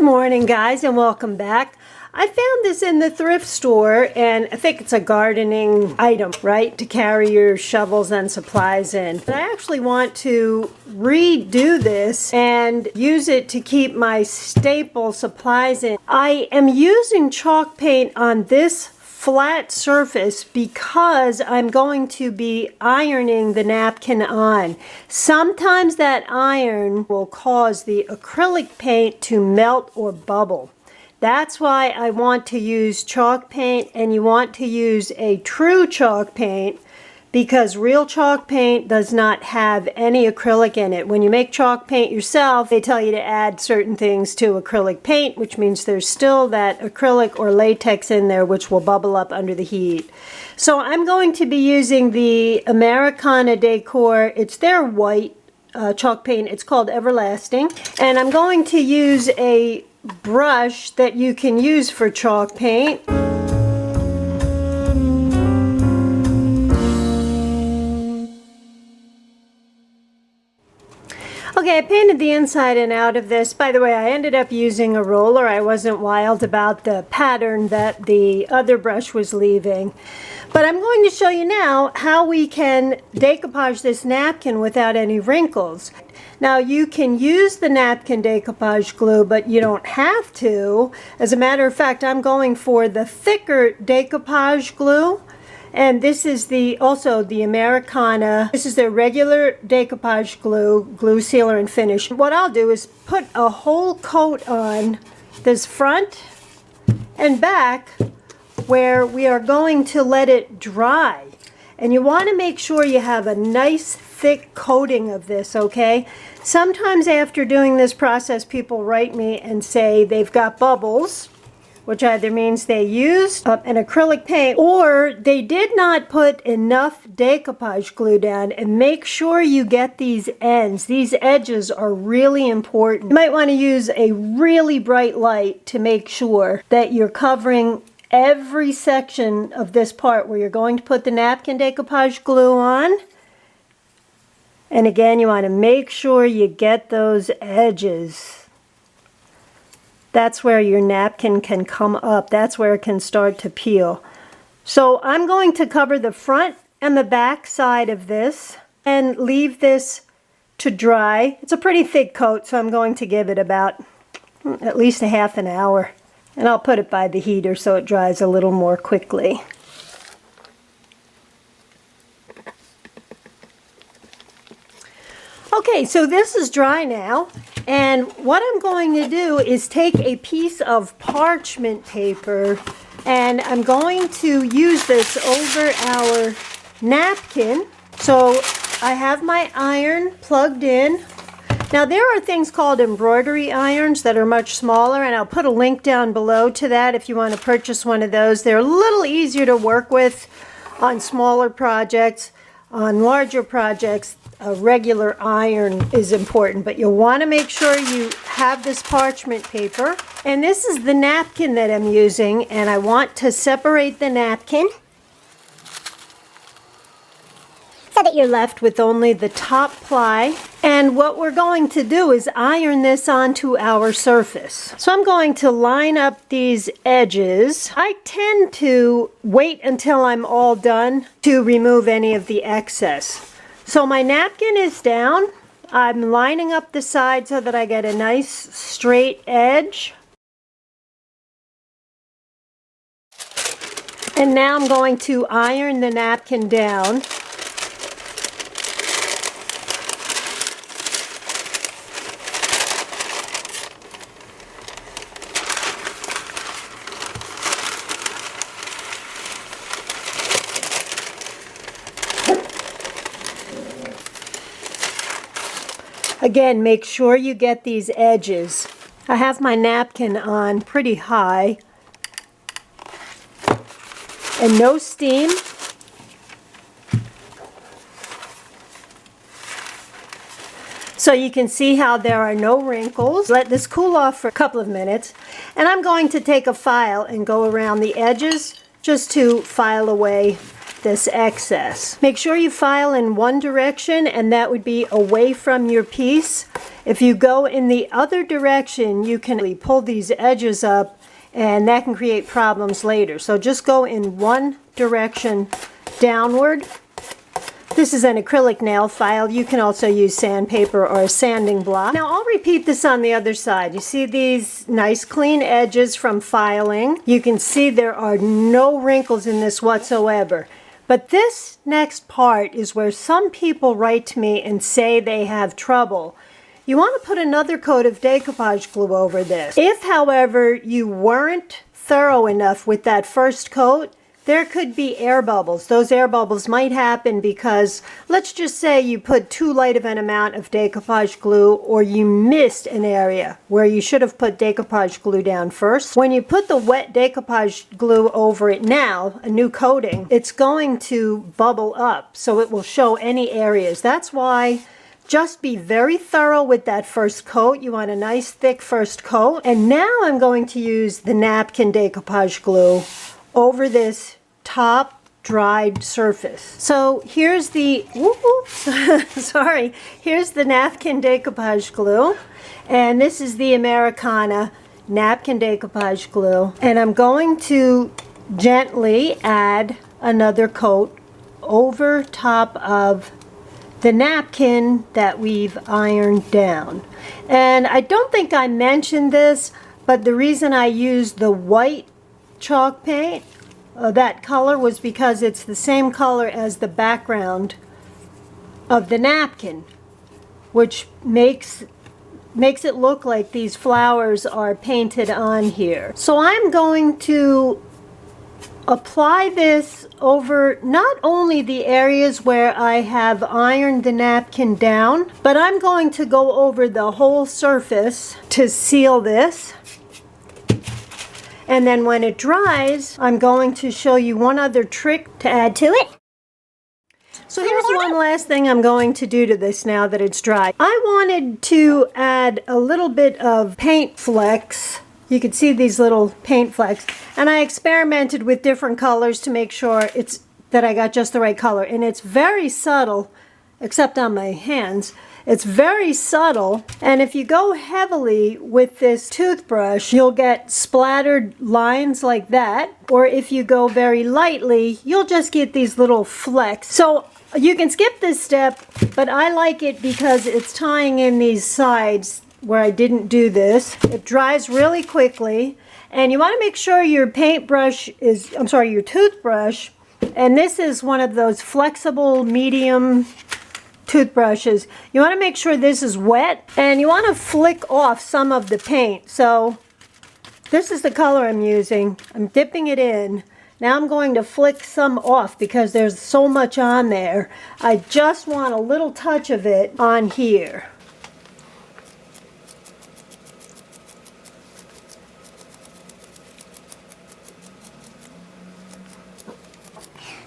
morning, guys, and welcome back. I found this in the thrift store, and I think it's a gardening item, right, to carry your shovels and supplies in. But I actually want to redo this and use it to keep my staple supplies in. I am using chalk paint on this flat surface because I'm going to be ironing the napkin on. Sometimes that iron will cause the acrylic paint to melt or bubble. That's why I want to use chalk paint, and you want to use a true chalk paint because real chalk paint does not have any acrylic in it. When you make chalk paint yourself, they tell you to add certain things to acrylic paint, which means there's still that acrylic or latex in there which will bubble up under the heat. So I'm going to be using the Americana Decor. It's their white chalk paint. It's called Everlasting. And I'm going to use a brush that you can use for chalk paint. Okay, I painted the inside and out of this. By the way, I ended up using a roller. I wasn't wild about the pattern that the other brush was leaving. But I'm going to show you now how we can decoupage this napkin without any wrinkles. Now, you can use the napkin decoupage glue, but you don't have to. As a matter of fact, I'm going for the thicker decoupage glue. And this is also the Americana. This is their regular decoupage glue sealer and finish. What I'll do is put a whole coat on this front and back where we are going to let it dry. And you want to make sure you have a nice thick coating of this, okay? Sometimes after doing this process, people write me and say they've got bubbles, which either means they used an acrylic paint or they did not put enough decoupage glue down. And make sure you get these ends. These edges are really important. You might want to use a really bright light to make sure that you're covering every section of this part where you're going to put the napkin decoupage glue on. And again, you want to make sure you get those edges. That's where your napkin can come up. That's where it can start to peel. So I'm going to cover the front and the back side of this and leave this to dry. It's a pretty thick coat, so I'm going to give it about at least a half an hour. And I'll put it by the heater so it dries a little more quickly. Okay, so this is dry now, and what I'm going to do is take a piece of parchment paper, and I'm going to use this over our napkin. So I have my iron plugged in. Now there are things called embroidery irons that are much smaller, and I'll put a link down below to that if you want to purchase one of those. They're a little easier to work with on smaller projects. On larger projects, a regular iron is important, but you'll want to make sure you have this parchment paper. And this is the napkin that I'm using, and I want to separate the napkin so that you're left with only the top ply. And what we're going to do is iron this onto our surface. So I'm going to line up these edges. I tend to wait until I'm all done to remove any of the excess. So my napkin is down. I'm lining up the side so that I get a nice straight edge. And now I'm going to iron the napkin down. Again, make sure you get these edges. I have my napkin on pretty high. And no steam. So you can see how there are no wrinkles. Let this cool off for a couple of minutes. And I'm going to take a file and go around the edges just to file away this excess. Make sure you file in one direction, and that would be away from your piece. If you go in the other direction, you can pull these edges up, and that can create problems later. So just go in one direction downward. This is an acrylic nail file. You can also use sandpaper or a sanding block. Now I'll repeat this on the other side. You see these nice clean edges from filing. You can see there are no wrinkles in this whatsoever. But this next part is where some people write to me and say they have trouble. You want to put another coat of decoupage glue over this. If, however, you weren't thorough enough with that first coat, there could be air bubbles. Those air bubbles might happen because, let's just say you put too light of an amount of decoupage glue, or you missed an area where you should have put decoupage glue down first. When you put the wet decoupage glue over it now, a new coating, it's going to bubble up, so it will show any areas. That's why just be very thorough with that first coat. You want a nice thick first coat. And now I'm going to use the napkin decoupage glue over this top dried surface. So here's the, sorry, here's the napkin decoupage glue. And this is the Americana napkin decoupage glue. And I'm going to gently add another coat over top of the napkin that we've ironed down. And I don't think I mentioned this, but the reason I used the white chalk paint, that color, was because it's the same color as the background of the napkin, which makes it look like these flowers are painted on here. So I'm going to apply this over not only the areas where I have ironed the napkin down, but I'm going to go over the whole surface to seal this. And then when it dries, I'm going to show you one other trick to add to it. So here's one last thing I'm going to do to this now that it's dry. I wanted to add a little bit of paint flecks. You can see these little paint flecks, and I experimented with different colors to make sure that I got just the right color. And it's very subtle, except on my hands. It's very subtle, and if you go heavily with this toothbrush, you'll get splattered lines like that. Or if you go very lightly, you'll just get these little flecks. So you can skip this step, but I like it because it's tying in these sides where I didn't do this. It dries really quickly, and you want to make sure your your toothbrush, and this is one of those flexible medium toothbrushes. You want to make sure this is wet, and you want to flick off some of the paint. So this is the color I'm using. I'm dipping it in. Now I'm going to flick some off because there's so much on there. I just want a little touch of it on here.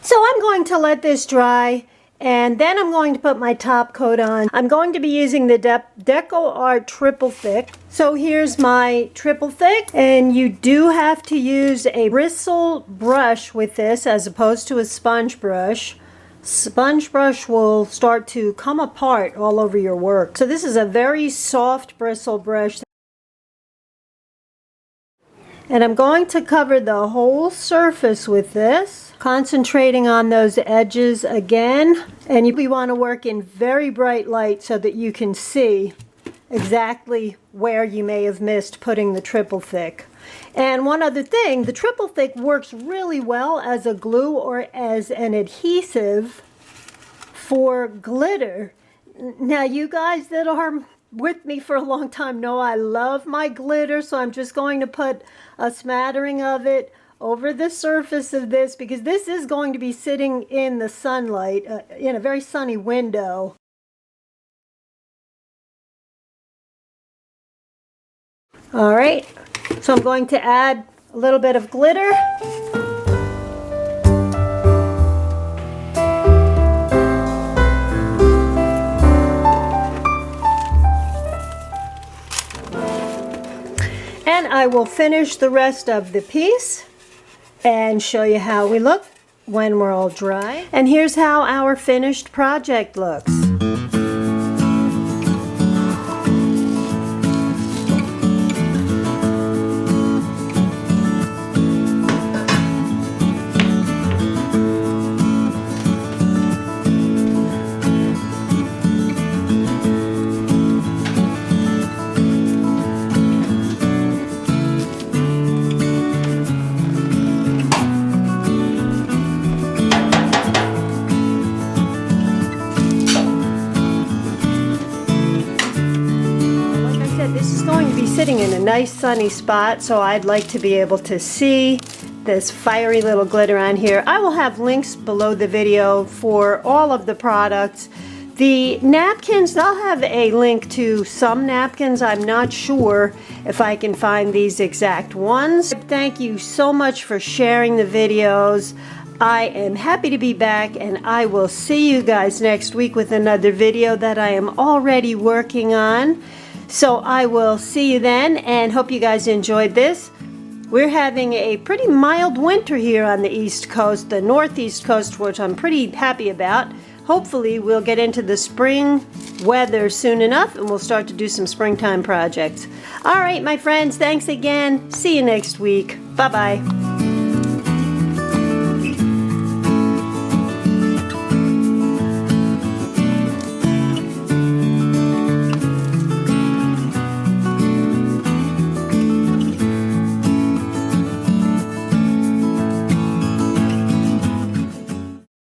So I'm going to let this dry, and then I'm going to put my top coat on. I'm going to be using the Deco Art Triple Thick. So here's my Triple Thick, and you do have to use a bristle brush with this as opposed to a sponge brush. Sponge brush will start to come apart all over your work. So this is a very soft bristle brush. And I'm going to cover the whole surface with this, concentrating on those edges again. And you want to work in very bright light so that you can see exactly where you may have missed putting the Triple Thick. And one other thing, the Triple Thick works really well as a glue or as an adhesive for glitter. Now, you guys that are with me for a long time know I love my glitter, so I'm just going to put a smattering of it over the surface of this because this is going to be sitting in the sunlight in a very sunny window. All right, so I'm going to add a little bit of glitter. And I will finish the rest of the piece and show you how we look when we're all dry. And here's how our finished project looks. This is going to be sitting in a nice sunny spot, so I'd like to be able to see this fiery little glitter on here. I will have links below the video for all of the products. The napkins, I'll have a link to some napkins. I'm not sure if I can find these exact ones. Thank you so much for sharing the videos. I am happy to be back, and I will see you guys next week with another video that I am already working on. So I will see you then, and hope you guys enjoyed this. We're having a pretty mild winter here on the East Coast, the Northeast Coast, which I'm pretty happy about. Hopefully we'll get into the spring weather soon enough, and we'll start to do some springtime projects. All right, my friends, thanks again. See you next week. Bye-bye.